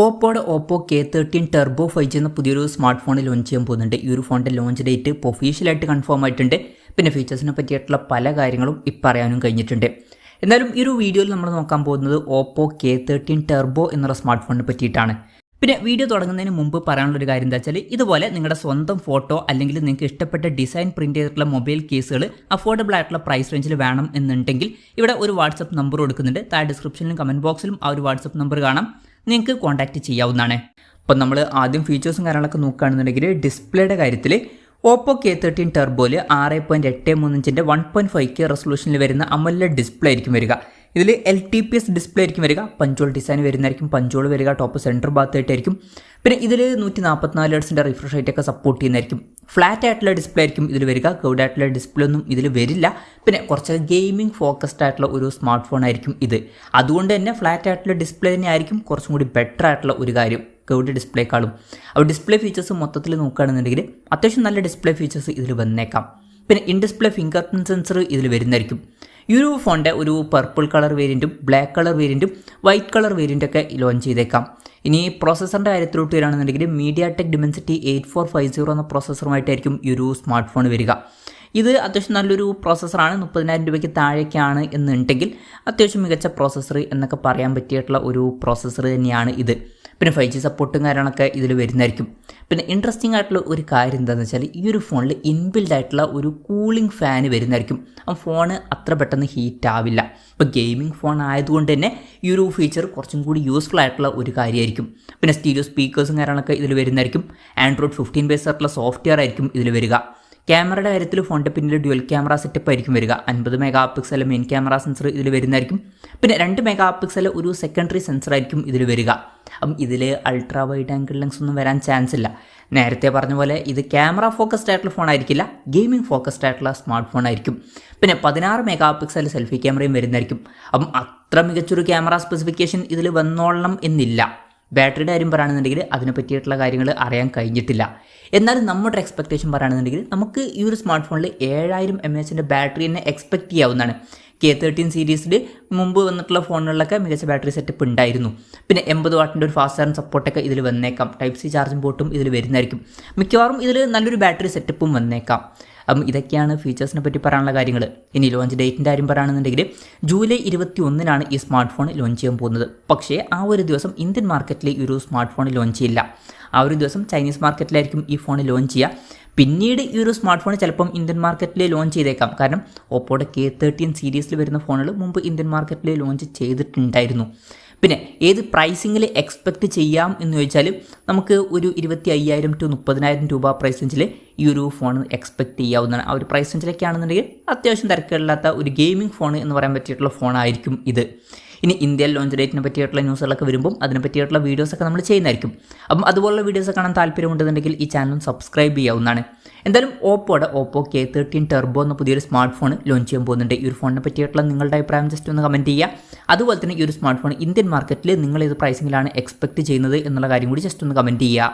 ഓപ്പോയുടെ Oppo K13 Turbo 5G എന്ന പുതിയൊരു smart phone launch ചെയ്യാൻ പോകുന്നുണ്ട്. ഈ ഒരു ഫോണിൻ്റെ ലോഞ്ച് ഡേറ്റ് ഇപ്പോൾ ഒഫീഷ്യലായിട്ട് കൺഫേം ആയിട്ടുണ്ട്. പിന്നെ ഫീച്ചേഴ്സിനെ പറ്റിയിട്ടുള്ള പല കാര്യങ്ങളും ഇപ്പോൾ അറിയാനും കഴിഞ്ഞിട്ടുണ്ട്. എന്നാലും ഈ ഒരു വീഡിയോയിൽ നമ്മൾ നോക്കാൻ പോകുന്നത് ഓപ്പോ K13 ടെർബോ എന്നുള്ള സ്മാർട്ട് ഫോണിനെ പറ്റിയിട്ടാണ്. പിന്നെ വീഡിയോ തുടങ്ങുന്നതിന് മുമ്പ് പറയാനുള്ളൊരു കാര്യം എന്താ വെച്ചാൽ, ഇതുപോലെ നിങ്ങളുടെ സ്വന്തം ഫോട്ടോ അല്ലെങ്കിൽ നിങ്ങൾക്ക് ഇഷ്ടപ്പെട്ട ഡിസൈൻ പ്രിൻറ്റ് ചെയ്തിട്ടുള്ള മൊബൈൽ കേസുകൾ അഫോർഡബിൾ ആയിട്ടുള്ള പ്രൈസ് റേഞ്ചിൽ വേണം എന്നുണ്ടെങ്കിൽ ഇവിടെ ഒരു വാട്സപ്പ് നമ്പർ കൊടുക്കുന്നുണ്ട്. താഴെ ഡിസ്ക്രിപ്ഷനിലും കമൻറ്റ് ബോക്സിലും ആ ഒരു വാട്സപ്പ് നമ്പർ കാണാം, നിങ്ങൾക്ക് കോൺടാക്റ്റ് ചെയ്യാവുന്നതാണ്. അപ്പോൾ നമ്മൾ ആദ്യം ഫീച്ചേഴ്സും കാര്യങ്ങളൊക്കെ നോക്കുകയാണെന്നുണ്ടെങ്കിൽ ഡിസ്പ്ലേയുടെ കാര്യത്തിൽ ഓപ്പോ K13 ടെർബോയിൽ 6.83 ഇഞ്ചിൻ്റെ 1.5K റെസൊല്യൂഷനിൽ വരുന്ന AMOLED ഡിസ്പ്ലേ ആയിരിക്കും വരിക. ഇതിൽ LTPS ഡിസ്പ്ലേ ആയിരിക്കും വരിക. പഞ്ചോൾ ഡിസൈൻ വരുന്നതായിരിക്കും. പഞ്ചോൾ വരിക ടോപ്പ് സെൻറ്റർ ഭാഗത്തായിട്ടായിരിക്കും. പിന്നെ ഇതിൽ 144 ഹെർട്സിൻ്റെ റിഫ്രഷ് റേറ്റ് ഒക്കെ സപ്പോർട്ട് ചെയ്യുന്നതായിരിക്കും. ഫ്ലാറ്റ് ആയിട്ടുള്ള ഡിസ്പ്ലേ ആയിരിക്കും ഇതിൽ വരിക. കർവ്ഡ് ആയിട്ടുള്ള ഡിസ്പ്ലേ ഒന്നും ഇതിൽ വരില്ല. പിന്നെ കുറച്ച് ഗെയിമിംഗ് ഫോക്കസ്ഡ് ആയിട്ടുള്ള ഒരു സ്മാർട്ട് ഫോൺ ആയിരിക്കും ഇത്. അതുകൊണ്ട് തന്നെ ഫ്ലാറ്റ് ആയിട്ടുള്ള ഡിസ്പ്ലേ തന്നെ ആയിരിക്കും കുറച്ചും കൂടി ബെറ്റർ ആയിട്ടുള്ള ഒരു കാര്യം കർവ്ഡ് ഡിസ്പ്ലേക്കാളും. അപ്പോൾ ഡിസ്പ്ലേ ഫീച്ചേഴ്സ് മൊത്തത്തിൽ നോക്കുകയാണെന്നുണ്ടെങ്കിൽ അത്യാവശ്യം നല്ല ഡിസ്പ്ലേ ഫീച്ചേഴ്സ് ഇതിൽ വന്നേക്കാം. പിന്നെ in display fingerprint sensor ഇതിൽ വരുന്നതായിരിക്കും. ഈ ഒരു ഫോണിൻ്റെ ഒരു പർപ്പിൾ കളർ വേരിയൻറ്റും ബ്ലാക്ക് കളർ വേരിയൻറ്റും വൈറ്റ് കളർ വേരിയൻറ്റൊക്കെ ലോഞ്ച് ചെയ്തേക്കാം. ഇനി പ്രോസസ്സറിൻ്റെ കാര്യത്തിലോട്ട് വരികയാണെന്നുണ്ടെങ്കിൽ MediaTek Dimensity 8450 എന്ന പ്രോസസ്സറുമായിട്ടായിരിക്കും ഈ ഒരു സ്മാർട്ട് ഫോൺ വരിക. ഇത് അത്യാവശ്യം നല്ലൊരു പ്രോസസ്സറാണ്. 30,000 രൂപയ്ക്ക് താഴേക്കാണ് എന്നുണ്ടെങ്കിൽ അത്യാവശ്യം മികച്ച പ്രോസസ്സർ എന്നൊക്കെ പറയാൻ പറ്റിയിട്ടുള്ള ഒരു പ്രോസസ്സർ തന്നെയാണ് ഇത്. പിന്നെ 5G സപ്പോർട്ടും കാര്യങ്ങളൊക്കെ ഇതിൽ വരുന്നതായിരിക്കും. പിന്നെ ഇൻട്രസ്റ്റിംഗ് ആയിട്ടുള്ള ഒരു കാര്യം എന്താണെന്ന് വെച്ചാൽ, ഈ ഒരു ഫോണിൽ ഇൻബിൽഡ് ആയിട്ടുള്ള ഒരു കൂളിംഗ് ഫാന് വരുന്നതായിരിക്കും. ആ ഫോണ് അത്ര പെട്ടെന്ന് ഹീറ്റ് ആവില്ല. ഇപ്പോൾ ഗെയിമിംഗ് ഫോൺ ആയതുകൊണ്ട് തന്നെ ഈ ഒരു ഫീച്ചർ കുറച്ചും കൂടി യൂസ്ഫുൾ ആയിട്ടുള്ള ഒരു കാര്യമായിരിക്കും. പിന്നെ സ്റ്റീരിയോ സ്പീക്കേഴ്സും കാര്യങ്ങളൊക്കെ ഇതിൽ വരുന്നതായിരിക്കും. ആൻഡ്രോയിഡ് 15 ബേസ് ആയിട്ടുള്ള സോഫ്റ്റ്വെയർ ആയിരിക്കും ഇതിൽ വരിക. ക്യാമറയുടെ കാര്യത്തിൽ ഫോണിൻ്റെ പിന്നിൽ ഡ്യുവൽ ക്യാമറ സെറ്റപ്പ് ആയിരിക്കും വരിക. 50 mega pixel main camera sensor ഇതിൽ വരുന്നതായിരിക്കും. പിന്നെ 2 മെഗാ പിക്സൽ ഒരു സെക്കൻഡറി സെൻസർ ആയിരിക്കും ഇതിൽ വരിക. അപ്പം ഇതിൽ അൾട്രാ വൈഡ് ആംഗിൾ ലെൻസ് ഒന്നും വരാൻ ചാൻസ് ഇല്ല. നേരത്തെ പറഞ്ഞ പോലെ ഇത് ക്യാമറ ഫോക്കസ്ഡ് ആയിട്ടുള്ള ഫോൺ ആയിരിക്കില്ല, ഗെയിമിംഗ് ഫോക്കസ്ഡ് ആയിട്ടുള്ള സ്മാർട്ട് ഫോൺ ആയിരിക്കും. പിന്നെ 16 മെഗാ പിക്സൽ സെൽഫി ക്യാമറയും വരുന്നതായിരിക്കും. അപ്പം അത്ര മികച്ചൊരു ക്യാമറ സ്പെസിഫിക്കേഷൻ ഇതിൽ വന്നോളണം എന്നില്ല. ബാറ്ററിയുടെ കാര്യം പറയുകയാണെന്നുണ്ടെങ്കിൽ അതിനെ പറ്റിയിട്ടുള്ള കാര്യങ്ങൾ അറിയാൻ കഴിഞ്ഞിട്ടില്ല. എന്നാലും നമ്മുടെ എക്സ്പെക്റ്റേഷൻ പറയുകയാണെന്നുണ്ടെങ്കിൽ നമുക്ക് ഈ ഒരു സ്മാർട്ട് ഫോണിൽ 7000 mAh ബാറ്ററി തന്നെ എക്സ്പെക്റ്റ് ചെയ്യാവുന്നതാണ്. K13 സീരീസിൽ മുമ്പ് വന്നിട്ടുള്ള ഫോണുകളിലൊക്കെ മികച്ച ബാറ്ററി സെറ്റപ്പ് ഉണ്ടായിരുന്നു. പിന്നെ 80 വാട്ടിൻ്റെ ഒരു ഫാസ്റ്റ് ചാർജ് സപ്പോർട്ടൊക്കെ ഇതിൽ വന്നേക്കാം. Type C ചാർജിംഗ് പോർട്ടും ഇതിൽ വരുന്നതായിരിക്കും. മിക്കവാറും ഇതിൽ നല്ലൊരു ബാറ്ററി സെറ്റപ്പും വന്നേക്കാം. ഇതൊക്കെയാണ് ഫീച്ചേഴ്സിനെ പറ്റി പറയാനുള്ള കാര്യങ്ങൾ. ഇനി ലോഞ്ച് ഡേറ്റിൻ്റെ കാര്യം പറയുകയാണെന്നുണ്ടെങ്കിൽ ജൂലൈ 21-നാണ് ഈ സ്മാർട്ട് ഫോൺ ലോഞ്ച് ചെയ്യാൻ പോകുന്നത്. പക്ഷേ ആ ഒരു ദിവസം ഇന്ത്യൻ മാർക്കറ്റിൽ ഈ ഒരു സ്മാർട്ട് ഫോൺ ലോഞ്ച് ചെയ്യില്ല. ആ ഒരു ദിവസം ചൈനീസ് മാർക്കറ്റിലായിരിക്കും ഈ ഫോൺ ലോഞ്ച് ചെയ്യുക. പിന്നീട് ഈ ഒരു സ്മാർട്ട് ഫോൺ ചിലപ്പം ഇന്ത്യൻ മാർക്കറ്റിൽ ലോഞ്ച് ചെയ്തേക്കാം. കാരണം ഓപ്പോയുടെ K13 സീരീസിൽ വരുന്ന ഫോണുകൾ മുമ്പ് ഇന്ത്യൻ മാർക്കറ്റിൽ ലോഞ്ച് ചെയ്തിട്ടുണ്ടായിരുന്നു. പിന്നെ ഏത് പ്രൈസിങ്ങിൽ എക്സ്പെക്റ്റ് ചെയ്യാം എന്ന് ചോദിച്ചാൽ നമുക്ക് ഒരു 25,000 to 30,000 രൂപ പ്രൈസ് റേഞ്ചിൽ ഈ ഒരു ഫോൺ എക്സ്പെക്റ്റ് ചെയ്യാവുന്നതാണ്. ആ ഒരു പ്രൈസ് റേഞ്ചിലൊക്കെ ആണെന്നുണ്ടെങ്കിൽ അത്യാവശ്യം തിരക്കില്ലാത്ത ഒരു ഗെയിമിംഗ് ഫോൺ എന്ന് പറയാൻ പറ്റിയിട്ടുള്ള ഫോണായിരിക്കും ഇത്. ഇനി ഇന്ത്യയിൽ ലോഞ്ച് ഡേറ്റിനെ പറ്റിയിട്ടുള്ള ന്യൂസുകളൊക്കെ വരുമ്പം അതിനെ പറ്റിയിട്ടുള്ള വീഡിയോസൊക്കെ നമ്മൾ ചെയ്യുന്നതായിരിക്കും. അപ്പം അതുപോലുള്ള വീഡിയോസ് കാണാൻ താല്പര്യമുണ്ടെന്നുണ്ടെങ്കിൽ ഈ ചാനൽ സബ്സ്ക്രൈബ് ചെയ്യാവുന്നതാണ്. എന്തായാലും ഓപ്പോ K13 ടെർബോ എന്ന പുതിയൊരു സ്മാർട്ട് ഫോൺ ലോഞ്ച് ചെയ്യാൻ പോകുന്നുണ്ട്. ഈ ഒരു ഫോണിനെ പറ്റിയിട്ടുള്ള നിങ്ങളുടെ അഭിപ്രായം ജസ്റ്റ് ഒന്ന് കമൻറ്റ് ചെയ്യുക. അതുപോലെ തന്നെ ഈ ഒരു സ്മാർട്ട് ഫോൺ ഇന്ത്യൻ മാർക്കറ്റിൽ നിങ്ങൾ ഏത് പ്രൈസിങ്ങിലാണ് എക്സ്പെക്റ്റ് ചെയ്യുന്നത് എന്നുള്ള കാര്യം കൂടി ജസ്റ്റ് ഒന്ന് കമൻറ്റ് ചെയ്യുക.